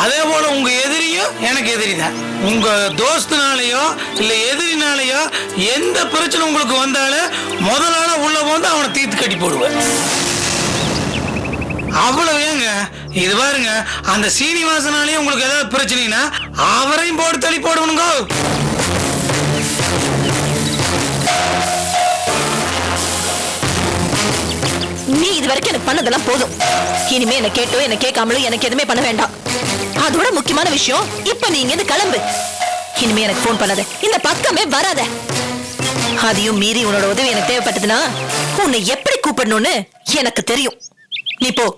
அதே போல உங்க எதிரியும் எனக்கு எதிரி தான். உங்க தோஸ்துனாலேயோ இல்ல எதிரினாலேயோ எந்த பிரச்சனை உங்களுக்கு வந்தாலும் முதலாள உள்ள வந்து அவனை தீர்த்து கட்டி போடுவேன். அவ்வளவு ஏங்க. இது பாருங்க, அந்த சீனிவாசனாலேயே உங்களுக்கு ஏதாவது பிரச்சனைனா அவரையும் போட்டு தள்ளி போடுவனுங்க. நீ இது வரைக்கும் எனக்கு பண்ணதெல்லாம் போதும். இனிமே என்ன கேட்டோ என்ன கேட்காமலும் எனக்கு எதுவுமே பண்ண வேண்டாம். அதோட முக்கியமான விஷயம், இப்ப நீ இங்க கிளம்பு. இனிமே எனக்கு போன் பண்ணாத, இந்த பக்கமே வராத. அதையும் மீறி உன்னோட உதவி எனக்கு தேவைப்பட்டதுன்னா உன்னை எப்படி கூப்பிடணும்னு எனக்கு தெரியும். நீ போ.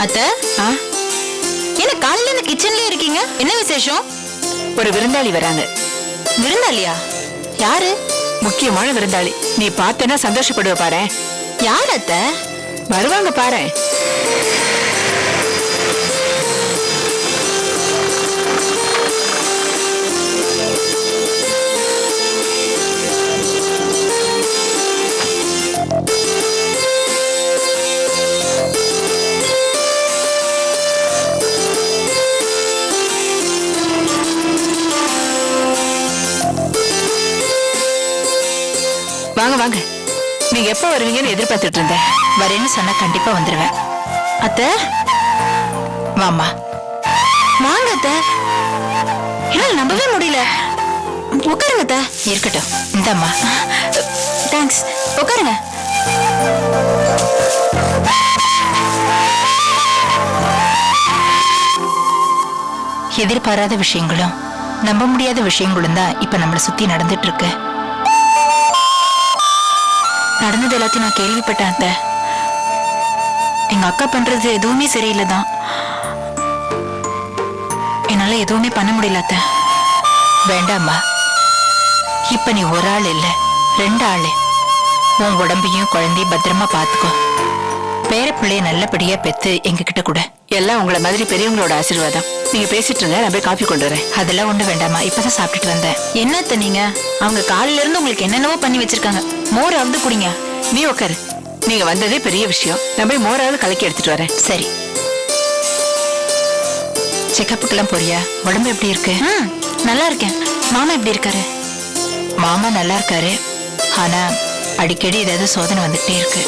அத்தை, என்ன காலையில இந்த கிச்சன்லயே இருக்கீங்க? என்ன விசேஷம்? ஒரு விருந்தாளி வராங்க. விருந்தாளியா? யாரு? முக்கியமான விருந்தாளி. நீ பார்த்தேன்னா சந்தோஷப்படுவ பாரு. யார் அத்தை? வருவாங்க பாரு. வாங்க வாங்க. நீங்க எப்ப வருவீங்கன்னு எதிர்பார்த்துட்டு இருந்தேன். வரேன்னு சொன்னா கண்டிப்பா வந்துருவேன். அத்தை வாமா. வாங்க அத்தை. என்னால நம்பவே முடியல. உட்காருங்க அத்தை. இருக்கட்டும், இந்தம்மா. தேங்க்ஸ். உட்காருங்க. எதிர்பாராத விஷயங்களும் நம்ப முடியாத விஷயங்களும் தான் இப்ப நம்மளை சுத்தி நடந்துட்டு இருக்கு. நடந்தது எல்லாத்தையும் நான் கேள்விப்பட்டேன் அத்தை. எங்க அக்கா பண்றது எதுவுமே சரியில்லைதான். என்னால எதுவுமே பண்ண முடியல அத்தை. வேண்டாம்மா, இப்ப நீ ஒரு ஆள் இல்ல, 2 ஆளு. உன் உடம்பையும் குழந்தையும் பத்திரமா பாத்துக்கோ. பேர பிள்ளைய நல்லபடியா பெத்து எங்க கிட்ட கூட. எல்லாம் உங்களை மாதிரி பெரியவங்களோட ஆசீர்வாதம். நீங்க பேசிட்டு இருங்க, நான் போய் காஃபி கொண்டு வரேன். அதெல்லாம் ஒண்ணு வேண்டாமா, இப்பதான் சாப்பிட்டுட்டு வந்தேன். என்னத்த நீங்க? அவங்க காலையில இருந்து உங்களுக்கு என்னென்னவோ பண்ணி வச்சிருக்காங்க. மோராவது குடிங்க. நீ உட்காரு. நீங்க வந்ததே பெரிய விஷயம். நான் போய் மோராவது கலக்கி எடுத்துட்டு வரேன். சரி. செக்கப்புக்கெல்லாம் போறியா? உடம்பு எப்படி இருக்கு? நல்லா இருக்கேன். மாமா எப்படி இருக்காரு? மாமா நல்லா இருக்காரு. ஆனா அடிக்கடி ஏதாவது சோதனை வந்துட்டே இருக்கு.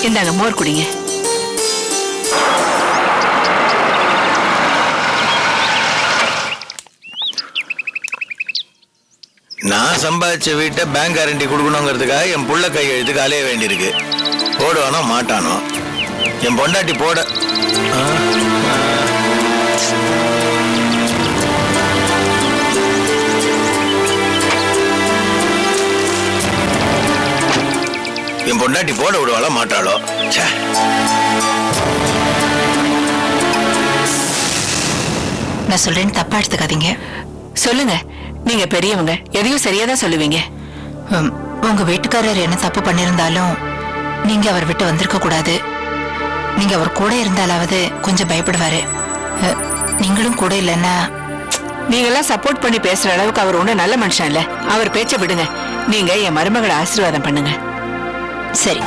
இந்தாங்க மோர் குடிங்க. நான் சம்பாதிச்ச வீட்டை பேங்க் கேரண்டி கொடுக்கணுங்கிறதுக்காக என் புள்ள கையெழுத்துக்கு அலைய வேண்டியிருக்கு. போடுவானோ மாட்டானோ என் பொண்டாட்டி போட. என் பொண்டாட்டி போட விடுவாளோ மாட்டாளோ. நான் சொல்றேன்னு தப்பா எடுத்துக்காதீங்க. சொல்லுங்க, நீங்க பெரியவங்க, எதையும் சரியாதான் சொல்லுவீங்க. உங்க வீட்டுக்காரர் என்ன தப்பு பண்ணிருந்தாலும் நீங்க அவர் விட்டு வந்திருக்க கூடாது. நீங்க அவர் கூட இருந்தாலாவது கொஞ்சம் பயப்படுவாரு. நீங்களும் கூட இல்லைன்னா. நீங்க எல்லாம் சப்போர்ட் பண்ணி பேசுற அளவுக்கு அவர் ஒண்ணு நல்ல மனுஷன் இல்ல. அவர் பேச்ச விடுங்க. நீங்க என் மருமகளை ஆசீர்வாதம் பண்ணுங்க. சரி,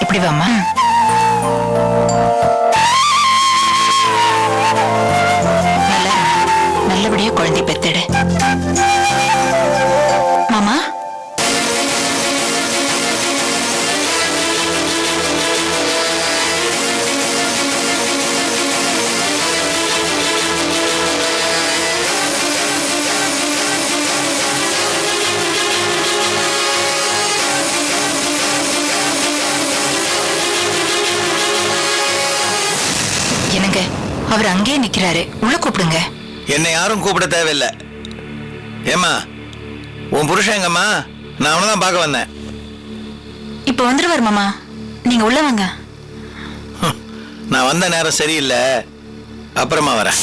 இப்படி வாமா. நல்லபடியா குழந்தை பெத்தெடு. மாமா, அவர் அங்கேயே நிக்கிறாரு, உள்ள கூப்பிடுங்க. என்னை யாரும் கூப்பிட தேவையில்லை. ஏம்மா, உன் புருஷன் எங்கம்மா? நான் அவனை தான் பார்க்க வந்தேன். இப்ப வந்துருவார் மாமா, நீங்க உள்ள வாங்க. நான் வந்த நேரம் சரியில்லை, அப்புறமா வரேன்.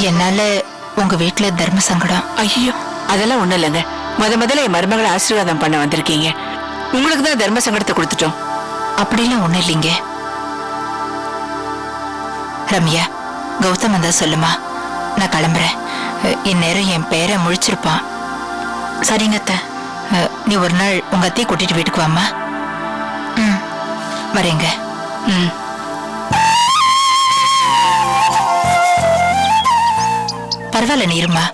என்னால உங்க வீட்டுல தர்ம சங்கடம். ஐயோ, அதெல்லாம் ஒண்ணும் இல்லைங்க. முதல்ல என் மருமகளை ஆசீர்வாதம் பண்ண வந்திருக்கீங்க. உங்களுக்கு தான் தர்ம சங்கடத்தை கொடுத்துட்டோம். அப்படிலாம் ஒண்ணும் இல்லைங்க. ரம்யா, கௌதம் வந்தா சொல்லுமா, நான் கிளம்புறேன். இந்நேரம் என் பேரை முழிச்சிருப்பான். சரிங்க அத்தை. நீ ஒரு நாள் உங்க அத்தையை கூட்டிட்டு வீட்டுக்கு வாமா. ம், வரேங்க. ம். பரவாயில்ல, நீருமா.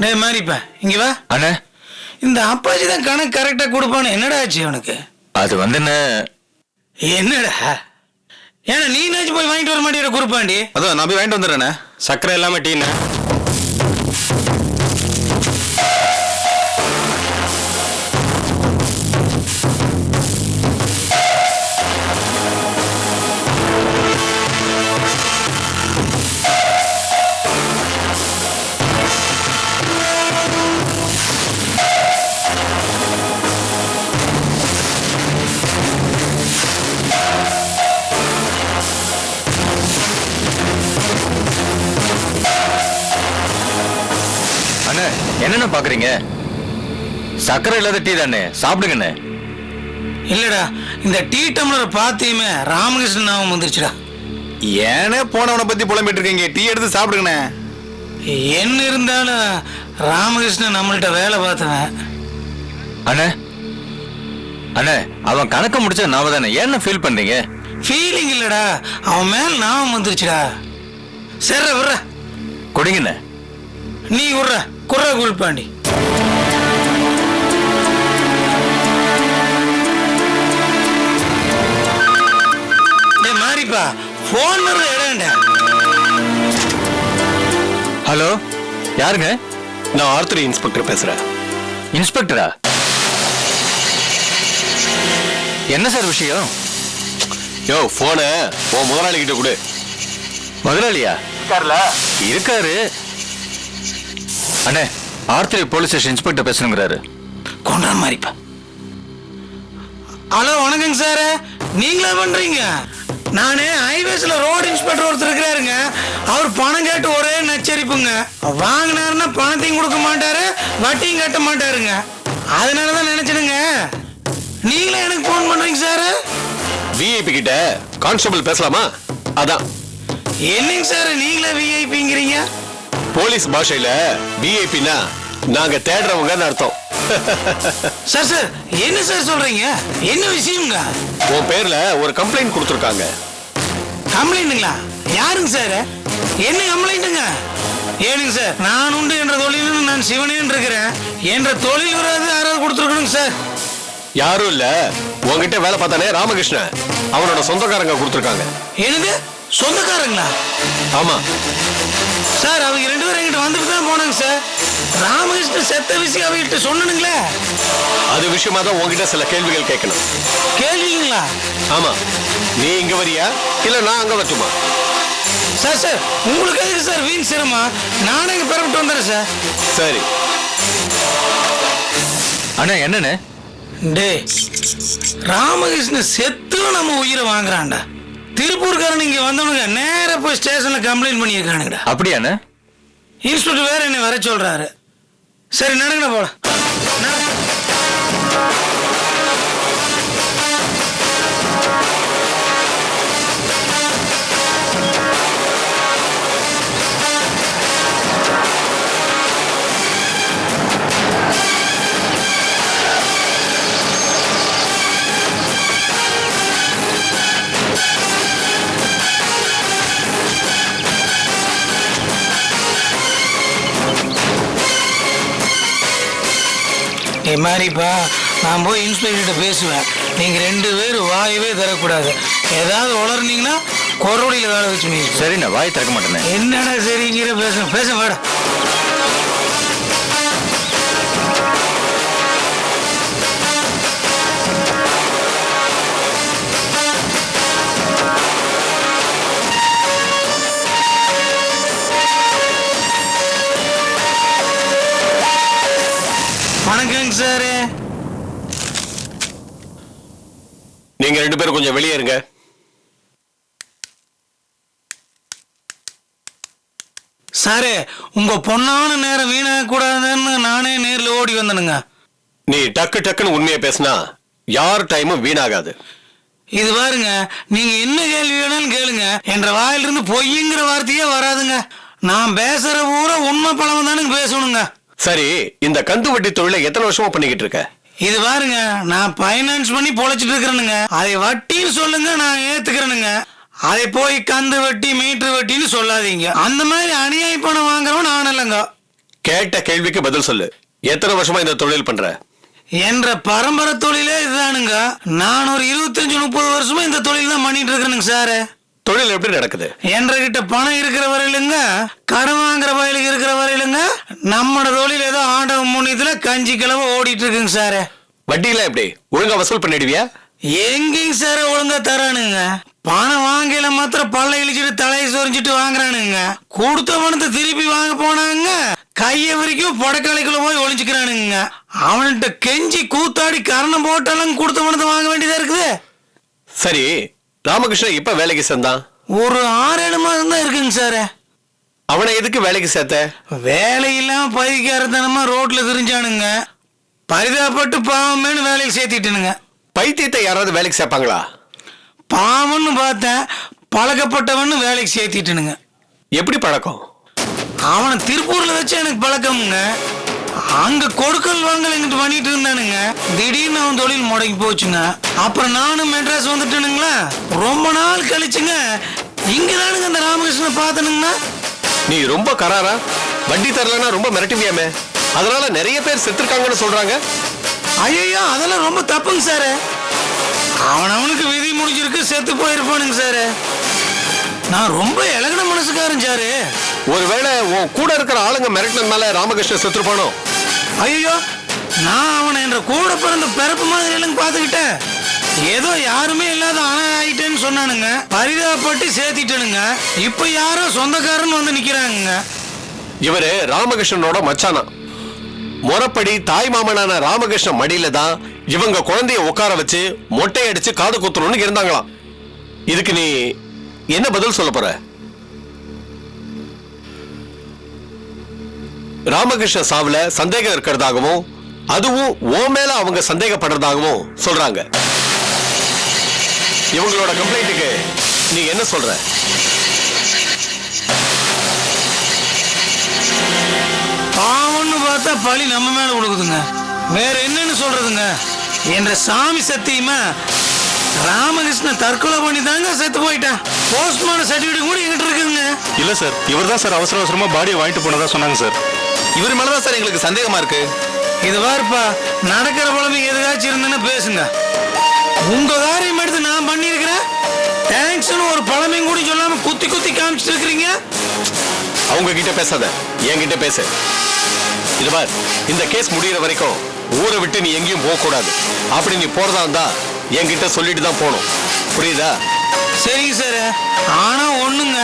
டே மாரிப்பா, இங்க வா. அண்ணே, இந்த அப்பாச்சி தான் கணக்கு கரெக்டா கொடுப்பான்னு என்னடா ஆச்சு அவனுக்கு? அது வந்துன்னு. என்னடா ஏன்னா நீ நாச்சு போய் வாங்கிட்டு வர மாட்டேங்கிற குறுப்பாண்டி? அதான் நான் போய் வாங்கிட்டு வந்துடுறேண்ணே. சக்கரை இல்லாம டீன்னு. என்னென்ன பாக்குறீங்க? சக்கரை இல்லாத டீ தானே, சாப்பிடுங்கண்ணே. இல்லடா, இந்த டீ டம்ளரை பார்த்தையுமே ராமகிருஷ்ணன் ஞாபகம் வந்துருச்சுடா. ஏனே போனவனை பத்தி புலம்பிட்டு இருக்கீங்க? டீ எடுத்து சாப்பிடுங்கண்ணே. என்ன இருந்தாலும் ராமகிருஷ்ணன் நம்மள்கிட்ட வேலை பார்த்தவன். அண்ணே, அண்ணே, அவன் கணக்க முடிச்ச நாம தானே, என்ன ஃபீல் பண்றீங்க? ஃபீலிங் இல்லடா, அவன் மேல ஞாபகம் வந்துருச்சுடா. சரி விட்ற, குடிங்கண்ணே. நீ விட்ற குர்ரா குளிப்பாண்டி. மாறிப்பா, போன் வர்ற இடம்டா. ஹலோ, யாருங்க? நான் ஆர்த்தரி இன்ஸ்பெக்டர் பேசுறேன். இன்ஸ்பெக்டரா? என்ன சார் விஷயம்? யோ, போன உன் முதலாளி கிட்ட கொடு. முதலாளியா? இருக்காரு. அண்ணே, ஆர்த்தரி போலீஸ் ஸ்டேஷன் இன்ஸ்பெக்டர் பேசணுங்கிறாரு. கொண்டா மாறிப்பா. ஹலோ, வணக்கங்க சார். நீங்களா பண்றீங்க? நானே ஹைவேஸ்ல ரோடு இன்ஸ்பெக்டர் ஒருத்தர் இருக்கிறாருங்க. அவர் பணம் கேட்டு ஒரே நச்சரிப்புங்க. வாங்கினாருன்னா பணத்தையும் கொடுக்க மாட்டாரு, வட்டியும் கட்ட மாட்டாருங்க. அதனாலதான் நினைச்சிடுங்க நீங்களே எனக்கு போன் பண்றீங்க சார். விஐபி கிட்ட கான்ஸ்டபிள் பேசலாமா? அதான். என்னங்க சார் நீங்களே விஐபிங்கிறீங்க? போலீஸ் பாஷையில விஐபினா நாங்க தேடுறவங்கன்னு அர்த்தம். சார் சார் என்ன சார் சொல்றீங்க? என்ன விஷயம்ங்க? உன் பேர்ல ஒரு கம்ப்ளைண்ட் கொடுத்துருக்காங்க. கம்ப்ளைண்ட்டுங்களா? யாருங்க சார்? என்ன கம்ப்ளைண்ட்டுங்க? ஏனுங்க சார், நான் உண்டு என்ற தொழில் நான் சிவனேன்னு இருக்கிறேன். என்ற தொழில் யாராவது கொடுத்துருக்கணுங்க சார். யாரும் இல்ல, உங்ககிட்ட வேலை பார்த்தானே ராமகிருஷ்ணன், அவனோட சொந்தக்காரங்க கொடுத்துருக்காங்க. என்னது, சொந்தக்காரங்களா? ஆமா சார், அவங்க 2 பேரும் என்கிட்ட வந்துட்டு தான் போனாங்க சார். ராமகிருஷ்ணன் செத்த விஷயம் அவங்ககிட்ட சொன்னனுங்களே. அது விஷயமா தான் உங்ககிட்ட சில கேள்விகள் கேட்கணும். கேள்விங்களா? ஆமா. நீ இங்க வரியா இல்ல நான் அங்க வரட்டுமா? சார் சார், உங்களுக்கு எதுக்கு சார் வீண் சிரமம்? நானே இங்க பெறப்பட்டு வந்துடுறேன் சார். சரி. அண்ணா, என்னன்னு? டே, ராமகிருஷ்ணன் செத்தும் நம்ம உயிரை வாங்குறான்டா. திருப்பூர்காரன் இங்க வந்தவனுங்க நேர போய் ஸ்டேஷன்ல கம்ப்ளைண்ட் பண்ணியிருக்கானுங்கடா. அப்படியாண்ணே? இன்ஸ்பெக்டர் வேற என்ன வர சொல்றாரு. சரி, நடங்கடா போலாம். மாதிரிப்பா நான் போய் இன்ஸ்பெக்டர்கிட்ட பேசுவேன். நீங்கள் 2 பேரும் வாயவே தரக்கூடாது. ஏதாவது உளர்னீங்கன்னா கொரோடியில் வேலை வச்சு நீ. சரி, நான் வாய் திறக்க மாட்டேனே. என்னடா சரிங்கிற பேச வாடா. வணக்கங்க சார். நீங்க 2 பேரும் கொஞ்சம் வெளியே இருங்க. சாரு, உங்க பொண்ணான நேரம் வீணாக கூடாதுன்னு நானே நேர்ல ஓடி வந்தனுங்க. நீ டக்குன்னு உண்மையை பேசினா யார் டைமும் வீணாகாது. இது பாருங்க, நீங்க என்ன கேள்வி வேணாலும் கேளுங்க, என்ற வாயிலிருந்து பொய்ங்கிற வார்த்தையே வராதுங்க. நான் பேசுற பூரா உண்மை பழம் தானுங்க பேசணுங்க. சரி, இந்த கந்து வட்டி தொழிலை எத்தனை வருஷமா பண்ணிக்கிட்டு இருக்க? இது பாருங்க, நான் பைனான்ஸ் பண்ணி பொழைச்சிட்டு இருக்கிறேனுங்க. அதை வட்டின்னு சொல்லுங்க, நான் ஏத்துக்கிறேனுங்க. அதை போய் கந்து வட்டி மீட்டர் வட்டின்னு சொல்லாதீங்க. அந்த மாதிரி அநியாய பணம் வாங்குறவன் நான் இல்லைங்க. கேட்ட கேள்விக்கு பதில் சொல்லு. எத்தனை வருஷமா இந்த தொழில் பண்ற? என்ற பரம்பரை தொழிலே இதுதானுங்க. நான் ஒரு 25-30 வருஷமா இந்த தொழில் தான் பண்ணிட்டு இருக்கிறேனுங்க சார். தொழில் எப்படி நடக்குது? என்ற கிட்ட பணம் இருக்கிற வரையிலுங்க, கடன் வாங்குற வயலுக்கு இருக்கிற வரையிலுங்க, நம்மட தொழில் ஏதோ ஆண்டவ முன்னியத்துல கஞ்சி கிழமை ஓடிட்டு இருக்குங்க சார். வட்டியெல்லாம் எப்படி ஒழுங்கா வசூல் பண்ணிடுவியா? எங்கேங்க சார் ஒழுங்கா தரானுங்க. பணம் வாங்கல மாத்திரம் பல்ல இழிச்சிட்டு தலையை சொரிஞ்சிட்டு வாங்குறானுங்க. கொடுத்த பணத்தை திருப்பி வாங்க போனாங்க, கைய வரைக்கும் புடக்கலைக்குள்ள போய் ஒளிஞ்சுக்கிறானுங்க. அவன்கிட்ட கெஞ்சி கூத்தாடி கரணம் போட்டாலும் கொடுத்த பணத்தை வாங்க வேண்டியதா இருக்குது. சரி, ராமகிருஷ்ணன் இப்ப வேலைக்கு சேர்ந்தான்? ஒரு 6-7 மாதம் தான் இருக்குங்க சார். அவனை எதுக்கு வேலைக்கு சேர்த்த? வேலையெல்லாம் பைத்தியக்காரத்தனமா ரோட்ல திரிஞ்சானுங்க. பரிதாபப்பட்டு பாவமேனு வேலைக்கு சேர்த்திட்டுனுங்க. பைத்தியத்தை யாராவது வேலைக்கு சேர்ப்பாங்களா? பாவம்னு பார்த்தேன், பழக்கப்பட்டவன்னு வேலைக்கு சேர்த்திட்டுனுங்க. எப்படி பழக்கம்? அவனை திருப்பூர்ல வச்சு எனக்கு பழக்கமுங்க. அங்க கொடுக்கல் வாங்கல் எங்கிட்ட பண்ணிட்டு இருந்தானுங்க. திடீர்னு அவன் தொழில் முடங்கி போச்சுங்க. அப்புறம் நானும் மெட்ராஸ் வந்துட்டேனுங்களா. ரொம்ப நாள் கழிச்சுங்க இங்கதானுங்க அந்த ராமகிருஷ்ணனை பார்த்தனுங்கண்ணா. நீ ரொம்ப கராரா? வட்டி தரலன்னா ரொம்ப மிரட்டுவியாமே, அதனால நிறைய பேர் செத்துருக்காங்கன்னு சொல்றாங்க. ஐயோ, அதெல்லாம் ரொம்ப தப்புங்க சார். அவனுக்கு விதி முடிஞ்சிருக்கு, செத்து போயிருப்பானுங்க சார். நான் ரொம்ப இலகுன மனசுக்காரன் சாரு. ஒருவேளை உன் கூட இருக்கிற ஆளுங்க மிரட்டினதுனால ராமகிருஷ்ணன் செத்துருப்பானோ? ஐயோ, நான் அவனை என்ற கூட பிறந்த பிறப்பு மாதிரி இல்லைங்க பார்த்துக்கிட்டேன். ஏதோ யாருமே இல்லாத ஆயிட்டேன்னு சொன்னானுங்க. பரிதாபப்பட்டு சேர்த்திட்டனுங்க. இப்ப யாரோ சொந்தக்காரன் வந்து நிக்கிறாங்க. இவரு ராமகிருஷ்ணனோட மச்சானா. முறப்படி தாய் மாமனான ராமகிருஷ்ணன் மடியில தான் இவங்க குழந்தைய உட்கார வச்சு மொட்டை அடிச்சு காது குத்துறோம்னு இருந்தாங்களாம். இதுக்கு நீ என்ன பதில் சொல்ல போற? ராமகிருஷ்ண சாவுல சந்தேகம் இருக்கிறதாகவும் அதுவும் ஓ மேல அவங்க சந்தேகப்படுறதாகவும் சொல்றாங்க. இவங்களோட கம்ப்ளைண்ட்டுக்கு நீ என்ன சொல்ற? பாவம்னு பார்த்தா பழி நம்ம மேல கொடுக்குதுங்க. வேற என்னன்னு சொல்றதுங்க? என்ற சாமி சத்தியமா ராமகிருஷ்ணன் தற்கொலை பண்ணி தாங்க செத்து போயிட்டான். போஸ்ட்மார்டம் சர்டிபிகேட் கூட எங்கிட்ட இருக்குங்க. இல்ல சார், இவர் தான் சார் அவசரமா பாடியை வாங்கிட்டு போனதா சொன்னாங்க சார். இவர் மேலதான் சார் எங்களுக்கு சந்தேகமா இருக்கு. இது வாருப்பா, நடக்கிற பழமை எதுக்காச்சும் இருந்துன்னு பேசுங்க. உங்க காரியம் எடுத்து நான் பண்ணிருக்கிறேன், தேங்க்ஸ்னு ஒரு பழமையும் கூட சொல்லாம குத்தி குத்தி காமிச்சிட்டு இருக்கிறீங்க. அவங்க கிட்ட பேசாத, என்கிட்ட பேசு. இது பார், இந்த கேஸ் முடிகிற வரைக்கும் ஊரை விட்டு நீ எங்கேயும் போக கூடாது. அப்படி நீ போறதா இருந்தா என்கிட்ட சொல்லிட்டு தான் போகணும், புரியுதா? சரிங்க சார். ஆனா ஒண்ணுங்க,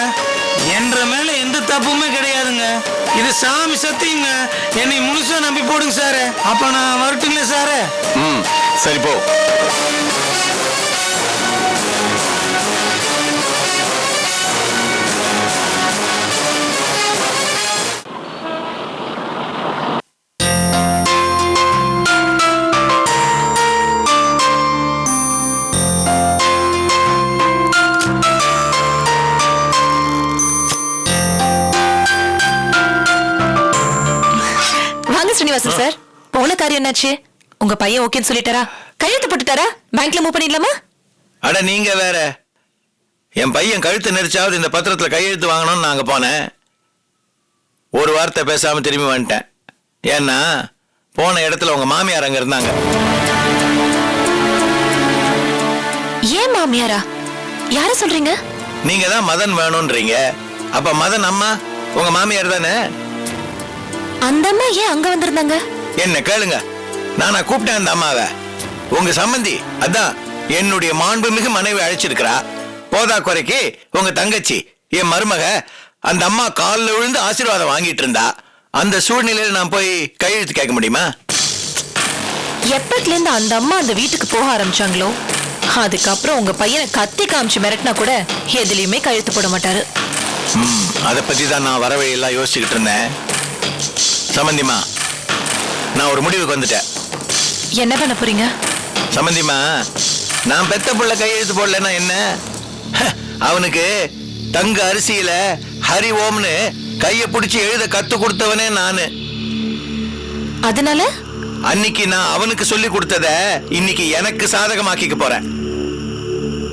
என்ற மேல எந்த தப்புமே கிடையாதுங்க. இது சாமி சத்தியங்க. என்னை முழுசா நம்பி போடுங்க சார். அப்ப நான் வரட்டுங்களே சார்? சரி போ. ஸ்ரீனிவாசன் சார், போன காரியம் என்னாச்சு? உங்க பையன் ஓகேன்னு சொல்லிட்டாரா? கையெழுத்து போட்டுட்டாரா? பேங்க்ல மூவ் பண்ணிடலாமா? அட நீங்க வேற. என் பையன் கழுத்து நெரிச்சாவது இந்த பத்திரத்துல கையெழுத்து வாங்கணும்னு நாங்க போனேன். ஒரு வார்த்தை பேசாம திரும்பி வந்துட்டேன். ஏன்னா போன இடத்துல உங்க மாமியார் அங்க இருந்தாங்க. ஏன் மாமியாரா? யார சொல்றீங்க? நீங்க தான் மதன் வேணும்ன்றீங்க. அப்ப மதன் அம்மா உங்க மாமியார் தானே? அந்த அம்மா ஏன் அங்க வந்திருந்தாங்க? என்ன கேளுங்க, நானா கூப்பிட்டேன் அந்த அம்மாவை? உங்க சம்பந்தி அதான் என்னுடைய மாண்புமிகு மனைவி அழைச்சிருக்கிறா. போதா குறைக்கு உங்க தங்கச்சி என் மருமக அந்த அம்மா காலில் விழுந்து ஆசீர்வாதம் வாங்கிட்டு இருந்தா. அந்த சூழ்நிலையில நான் போய் கையெழுத்து கேட்க முடியுமா? எப்பத்துல இருந்து அந்த அம்மா அந்த வீட்டுக்கு போக ஆரம்பிச்சாங்களோ அதுக்கப்புறம் உங்க பையனை கத்தி காமிச்சு மிரட்டினா கூட எதுலயுமே கழுத்து போட மாட்டாரு. அதை பத்தி தான் நான் வரவழையெல்லாம் யோசிச்சுக்கிட்டு இருந்தேன். சம்பந்திமா, நான் ஒரு முடிவுக்கு வந்துட்டேன். என்ன பண்ண போறீங்க? சம்பந்திமா, நான் பெத்த புள்ள கையெழுத்து போடலன்னா என்ன? அவனுக்கு தங்க அரிசியில ஹரி ஓம்னு கைய பிடிச்சி எழுத கத்து கொடுத்தவனே நானு. அதனால அன்னைக்கு நான் அவனுக்கு சொல்லி கொடுத்தத இன்னைக்கு எனக்கு சாதகமாக்கிக்க போறேன்.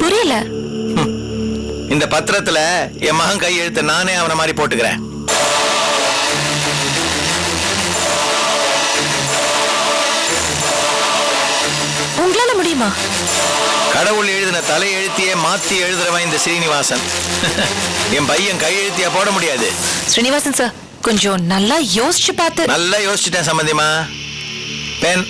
புரியல. இந்த பத்திரத்துல என் மகன் கையெழுத்த நானே அவனை மாதிரி போட்டுக்கிறேன். உங்களால முடியுமா? கடவுள் எழுதின தலை எழுத்தியே மாத்தி எழுதுறவன் இந்த ஸ்ரீனிவாசன். என் பையன் கையெழுத்தியா போட முடியாது. ஸ்ரீனிவாசன் சார், கொஞ்சம் நல்லா யோசிச்சு பார்த்து. நல்லா யோசிச்சுட்டேன் சம்பந்திமா. பென்